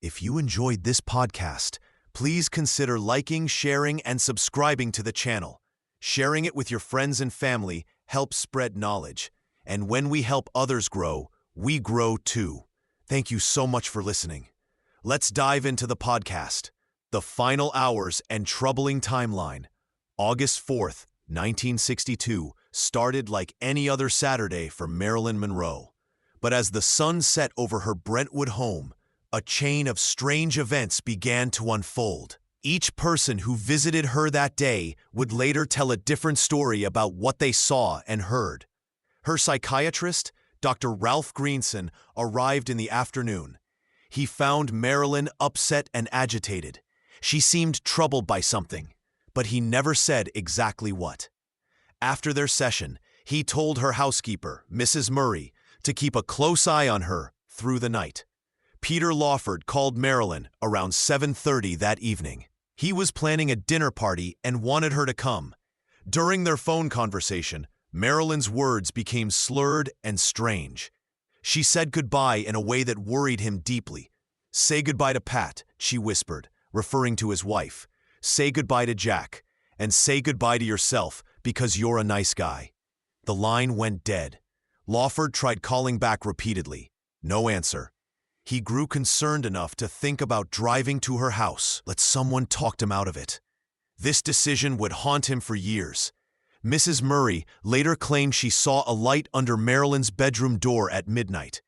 If you enjoyed this podcast, please consider liking, sharing, and subscribing to the channel. Sharing it with your friends and family helps spread knowledge. And when we help others grow, we grow too. Thank you so much for listening. Let's dive into the podcast. The Final Hours and Troubling Timeline. August 4th, 1962, started like any other Saturday for Marilyn Monroe. But as the sun set over her Brentwood home, a chain of strange events began to unfold. Each person who visited her that day would later tell a different story about what they saw and heard. Her psychiatrist, Dr. Ralph Greenson, arrived in the afternoon. He found Marilyn upset and agitated. She seemed troubled by something, but he never said exactly what. After their session, he told her housekeeper, Mrs. Murray, to keep a close eye on her through the night. Peter Lawford called Marilyn around 7:30 that evening. He was planning a dinner party and wanted her to come. During their phone conversation, Marilyn's words became slurred and strange. She said goodbye in a way that worried him deeply. "Say goodbye to Pat," she whispered, referring to his wife. "Say goodbye to Jack, and say goodbye to yourself because you're a nice guy." The line went dead. Lawford tried calling back repeatedly. No answer. He grew concerned enough to think about driving to her house. Let someone talk him out of it. This decision would haunt him for years. Mrs. Murray later claimed she saw a light under Marilyn's bedroom door at midnight.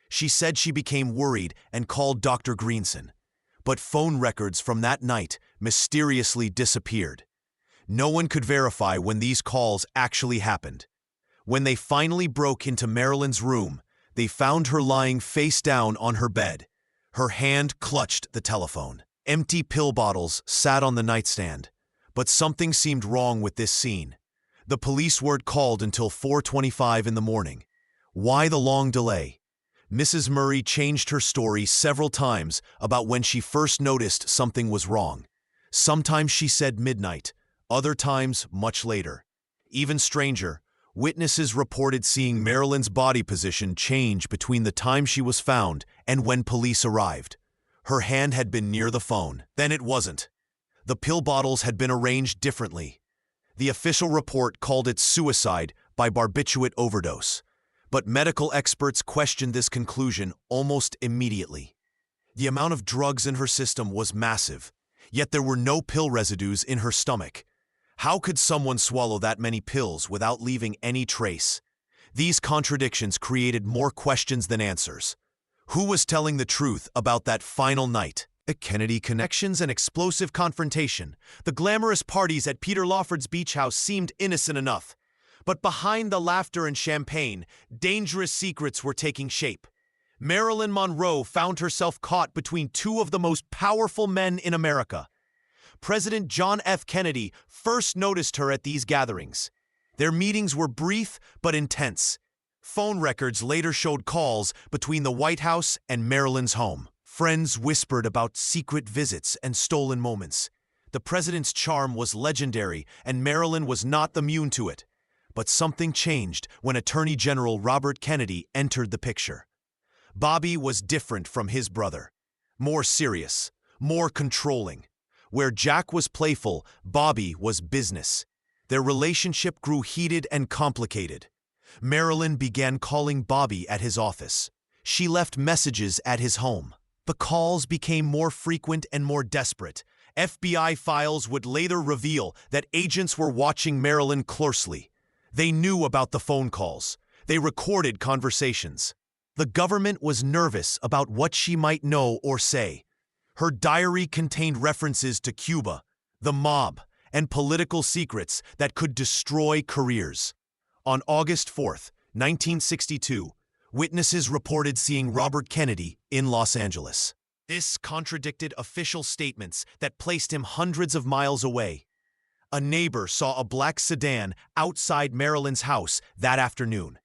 She said she became worried and called Dr. Greenson. But phone records from that night mysteriously disappeared. No one could verify when these calls actually happened. When they finally broke into Marilyn's room, they found her lying face down on her bed. Her hand clutched the telephone. Empty pill bottles sat on the nightstand. But something seemed wrong with this scene. The police weren't called until 4:25 in the morning. Why the long delay? Mrs. Murray changed her story several times about when she first noticed something was wrong. Sometimes she said midnight, other times much later. Even stranger, witnesses reported seeing Marilyn's body position change between the time she was found and when police arrived. Her hand had been near the phone. Then it wasn't. The pill bottles had been arranged differently. The official report called it suicide by barbiturate overdose. But medical experts questioned this conclusion almost immediately. The amount of drugs in her system was massive, yet there were no pill residues in her stomach. How could someone swallow that many pills without leaving any trace? These contradictions created more questions than answers. Who was telling the truth about that final night? The Kennedy connections and explosive confrontation. The glamorous parties at Peter Lawford's beach house seemed innocent enough. But behind the laughter and champagne, dangerous secrets were taking shape. Marilyn Monroe found herself caught between two of the most powerful men in America. President John F. Kennedy first noticed her at these gatherings. Their meetings were brief but intense. Phone records later showed calls between the White House and Marilyn's home. Friends whispered about secret visits and stolen moments. The president's charm was legendary, and Marilyn was not immune to it. But something changed when Attorney General Robert Kennedy entered the picture. Bobby was different from his brother. More serious, more controlling. Where Jack was playful, Bobby was business. Their relationship grew heated and complicated. Marilyn began calling Bobby at his office. She left messages at his home. The calls became more frequent and more desperate. FBI files would later reveal that agents were watching Marilyn closely. They knew about the phone calls. They recorded conversations. The government was nervous about what she might know or say. Her diary contained references to Cuba, the mob, and political secrets that could destroy careers. On August 4th, 1962, witnesses reported seeing Robert Kennedy in Los Angeles. This contradicted official statements that placed him hundreds of miles away. A neighbor saw a black sedan outside Marilyn's house that afternoon.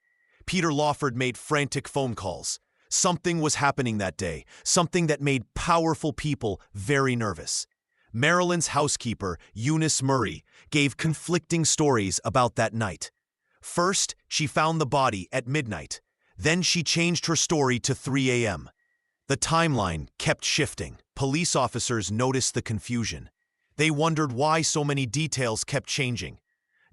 Peter Lawford made frantic phone calls. Something was happening that day, something that made powerful people very nervous. Marilyn's housekeeper, Eunice Murray, gave conflicting stories about that night. First, she found the body at midnight. Then she changed her story to 3 a.m. The timeline kept shifting. Police officers noticed the confusion. They wondered why so many details kept changing.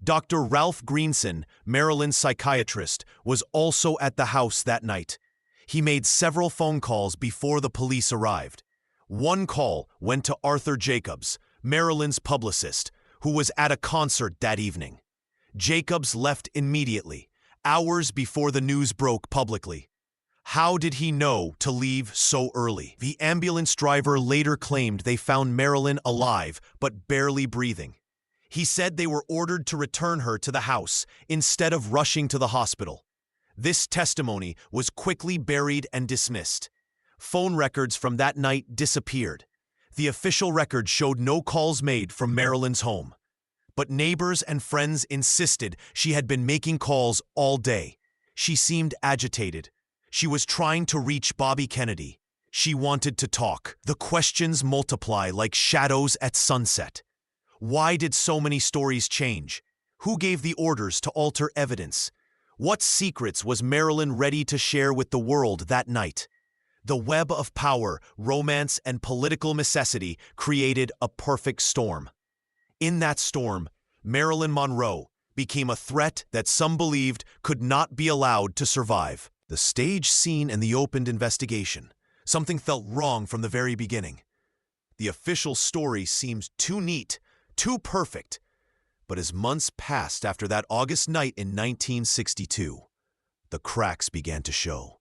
Dr. Ralph Greenson, Marilyn's psychiatrist, was also at the house that night. He made several phone calls before the police arrived. One call went to Arthur Jacobs, Marilyn's publicist, who was at a concert that evening. Jacobs left immediately, hours before the news broke publicly. How did he know to leave so early? The ambulance driver later claimed they found Marilyn alive but barely breathing. He said they were ordered to return her to the house instead of rushing to the hospital. This testimony was quickly buried and dismissed. Phone records from that night disappeared. The official record showed no calls made from Marilyn's home. But neighbors and friends insisted she had been making calls all day. She seemed agitated. She was trying to reach Bobby Kennedy. She wanted to talk. The questions multiply like shadows at sunset. Why did so many stories change? Who gave the orders to alter evidence? What secrets was Marilyn ready to share with the world that night? The web of power, romance, and political necessity created a perfect storm. In that storm, Marilyn Monroe became a threat that some believed could not be allowed to survive. The stage scene and the opened investigation. Something felt wrong from the very beginning. The official story seems too neat, too perfect. But as months passed after that August night in 1962, the cracks began to show.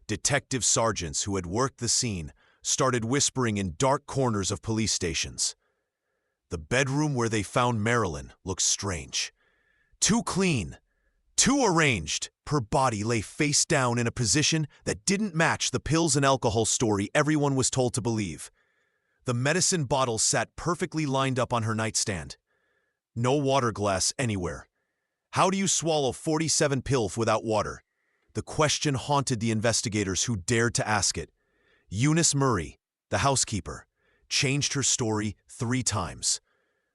Detective sergeants who had worked the scene started whispering in dark corners of police stations. The bedroom where they found Marilyn looked strange. Too clean, too arranged. Her body lay face down in a position that didn't match the pills and alcohol story everyone was told to believe. The medicine bottles sat perfectly lined up on her nightstand. No water glass anywhere. How do you swallow 47 pills without water? The question haunted the investigators who dared to ask it. Eunice Murray, the housekeeper, changed her story 3 times.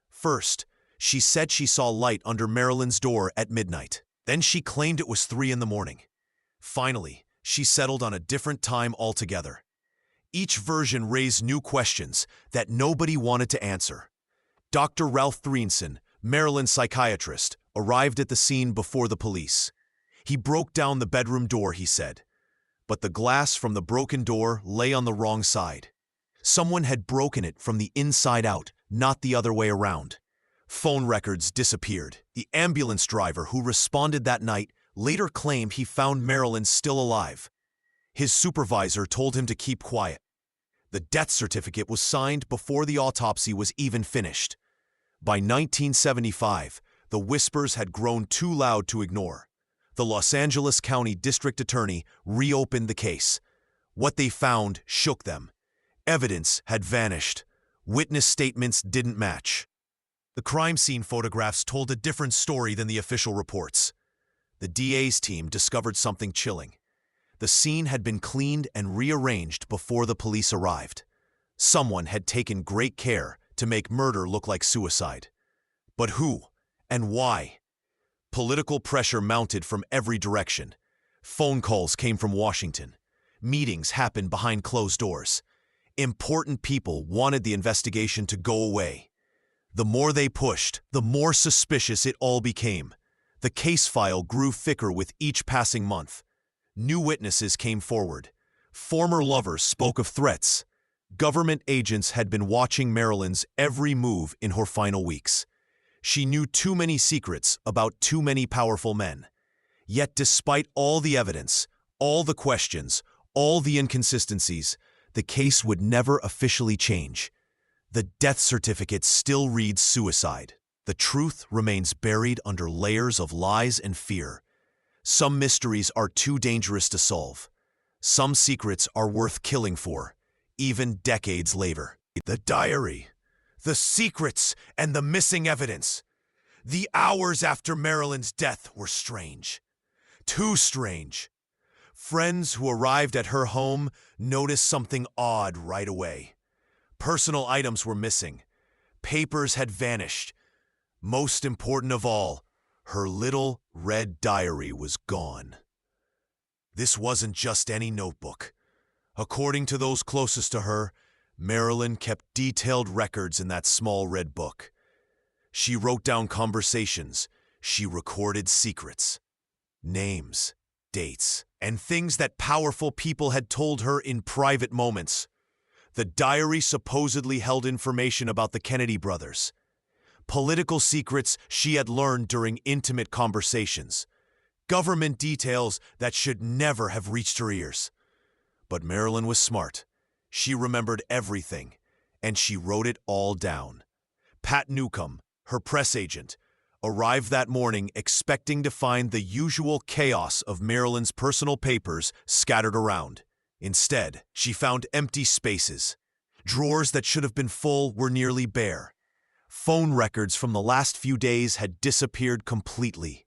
First, she said she saw light under Marilyn's door at midnight. Then she claimed it was 3 a.m. Finally, she settled on a different time altogether. Each version raised new questions that nobody wanted to answer. Dr. Ralph Greenson, Marilyn's psychiatrist, arrived at the scene before the police. He broke down the bedroom door, he said. But the glass from the broken door lay on the wrong side. Someone had broken it from the inside out, not the other way around. Phone records disappeared. The ambulance driver who responded that night later claimed he found Marilyn still alive. His supervisor told him to keep quiet. The death certificate was signed before the autopsy was even finished. By 1975, the whispers had grown too loud to ignore. The Los Angeles County District Attorney reopened the case. What they found shook them. Evidence had vanished. Witness statements didn't match. The crime scene photographs told a different story than the official reports. The DA's team discovered something chilling. The scene had been cleaned and rearranged before the police arrived. Someone had taken great care to make murder look like suicide. But who and why? Political pressure mounted from every direction. Phone calls came from Washington. Meetings happened behind closed doors. Important people wanted the investigation to go away. The more they pushed, the more suspicious it all became. The case file grew thicker with each passing month. New witnesses came forward. Former lovers spoke of threats. Government agents had been watching Marilyn's every move in her final weeks. She knew too many secrets about too many powerful men. Yet despite all the evidence, all the questions, all the inconsistencies, the case would never officially change. The death certificate still reads suicide. The truth remains buried under layers of lies and fear. Some mysteries are too dangerous to solve. Some secrets are worth killing for, even decades later. The diary, the secrets, and the missing evidence. The hours after Marilyn's death were strange. Too strange. Friends who arrived at her home noticed something odd right away. Personal items were missing. Papers had vanished. Most important of all, her little red diary was gone. This wasn't just any notebook. According to those closest to her, Marilyn kept detailed records in that small red book. She wrote down conversations, she recorded secrets, names, dates, and things that powerful people had told her in private moments. The diary supposedly held information about the Kennedy brothers, political secrets she had learned during intimate conversations, government details that should never have reached her ears. But Marilyn was smart. She remembered everything, and she wrote it all down. Pat Newcomb, her press agent, arrived that morning expecting to find the usual chaos of Marilyn's personal papers scattered around. Instead, she found empty spaces. Drawers that should have been full were nearly bare. Phone records from the last few days had disappeared completely.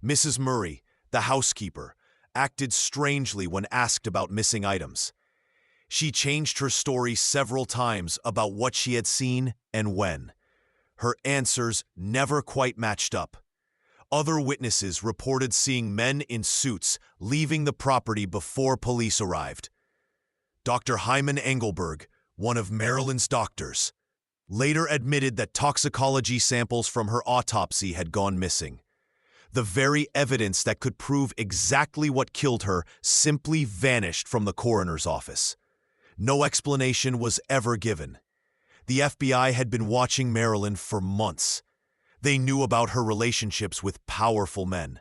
Mrs. Murray, the housekeeper, acted strangely when asked about missing items. She changed her story several times about what she had seen and when. Her answers never quite matched up. Other witnesses reported seeing men in suits leaving the property before police arrived. Dr. Hyman Engelberg, one of Marilyn's doctors, later admitted that toxicology samples from her autopsy had gone missing. The very evidence that could prove exactly what killed her simply vanished from the coroner's office. No explanation was ever given. The FBI had been watching Marilyn for months. They knew about her relationships with powerful men.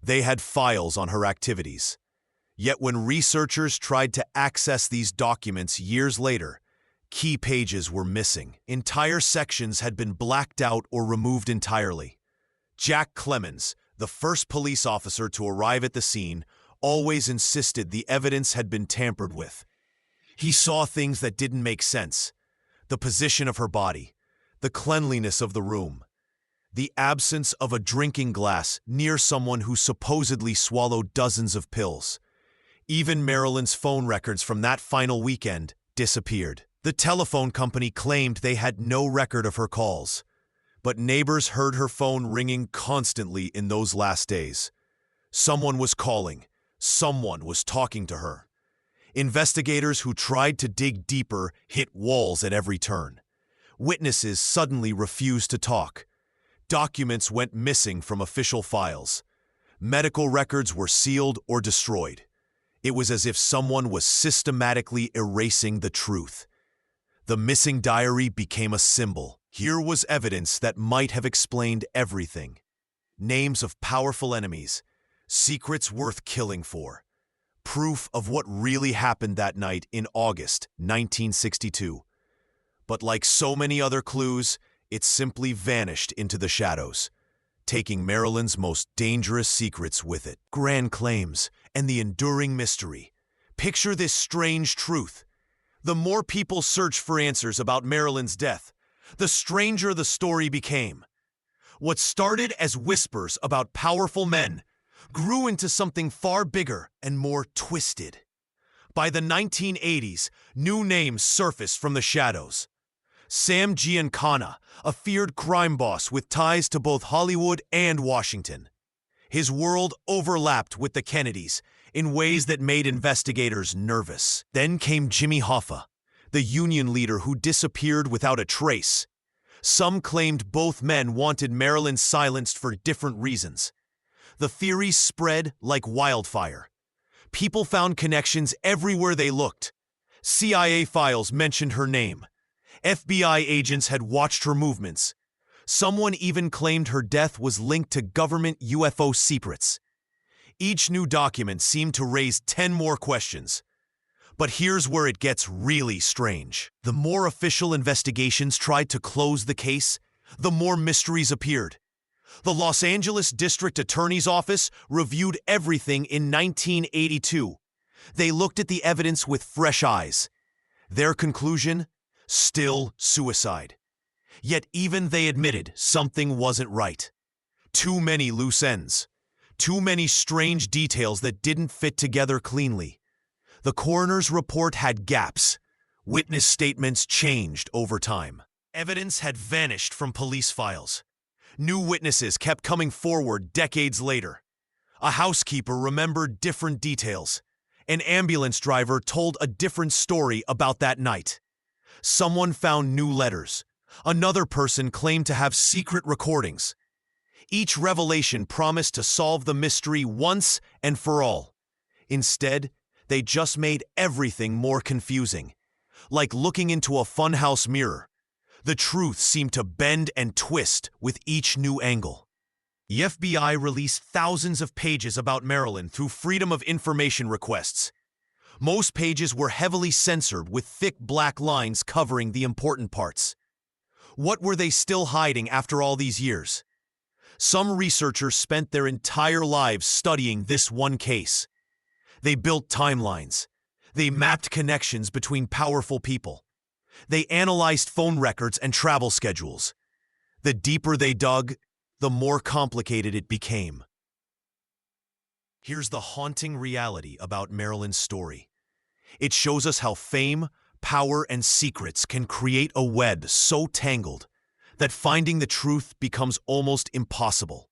They had files on her activities. Yet when researchers tried to access these documents years later, key pages were missing. Entire sections had been blacked out or removed entirely. Jack Clemens, the first police officer to arrive at the scene, always insisted the evidence had been tampered with. He saw things that didn't make sense. The position of her body, the cleanliness of the room, the absence of a drinking glass near someone who supposedly swallowed dozens of pills. Even Marilyn's phone records from that final weekend disappeared. The telephone company claimed they had no record of her calls, but neighbors heard her phone ringing constantly in those last days. Someone was calling. Someone was talking to her. Investigators who tried to dig deeper hit walls at every turn. Witnesses suddenly refused to talk. Documents went missing from official files. Medical records were sealed or destroyed. It was as if someone was systematically erasing the truth. The missing diary became a symbol. Here was evidence that might have explained everything. Names of powerful enemies, secrets worth killing for. Proof of what really happened that night in August 1962. But like so many other clues, it simply vanished into the shadows, taking Marilyn's most dangerous secrets with it. Grand claims and the enduring mystery. Picture this strange truth. The more people searched for answers about Marilyn's death, the stranger the story became. What started as whispers about powerful men grew into something far bigger and more twisted. By the 1980s, new names surfaced from the shadows. Sam Giancana, a feared crime boss with ties to both Hollywood and Washington. His world overlapped with the Kennedys in ways that made investigators nervous. Then came Jimmy Hoffa, the union leader who disappeared without a trace. Some claimed both men wanted Marilyn silenced for different reasons. The theories spread like wildfire. People found connections everywhere they looked. CIA files mentioned her name. FBI agents had watched her movements. Someone even claimed her death was linked to government UFO secrets. Each new document seemed to raise 10 more questions. But here's where it gets really strange. The more official investigations tried to close the case, the more mysteries appeared. The Los Angeles District Attorney's Office reviewed everything in 1982. They looked at the evidence with fresh eyes. Their conclusion? Still suicide. Yet even they admitted something wasn't right. Too many loose ends. Too many strange details that didn't fit together cleanly. The coroner's report had gaps. Witness statements changed over time. Evidence had vanished from police files. New witnesses kept coming forward decades later. A housekeeper remembered different details. An ambulance driver told a different story about that night. Someone found new letters. Another person claimed to have secret recordings. Each revelation promised to solve the mystery once and for all. Instead, they just made everything more confusing. Like looking into a funhouse mirror, the truth seemed to bend and twist with each new angle. The FBI released thousands of pages about Marilyn through Freedom of Information requests. Most pages were heavily censored with thick black lines covering the important parts. What were they still hiding after all these years? Some researchers spent their entire lives studying this one case. They built timelines. They mapped connections between powerful people. They analyzed phone records and travel schedules. The deeper they dug, the more complicated it became. Here's the haunting reality about Marilyn's story. It shows us how fame, power, and secrets can create a web so tangled that finding the truth becomes almost impossible.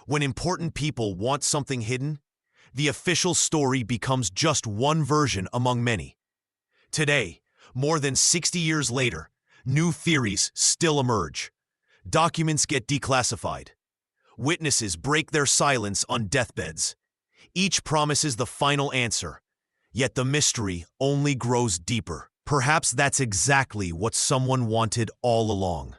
When important people want something hidden, the official story becomes just one version among many. Today, more than 60 years later, new theories still emerge. Documents get declassified. Witnesses break their silence on deathbeds. Each promises the final answer, yet the mystery only grows deeper. Perhaps that's exactly what someone wanted all along.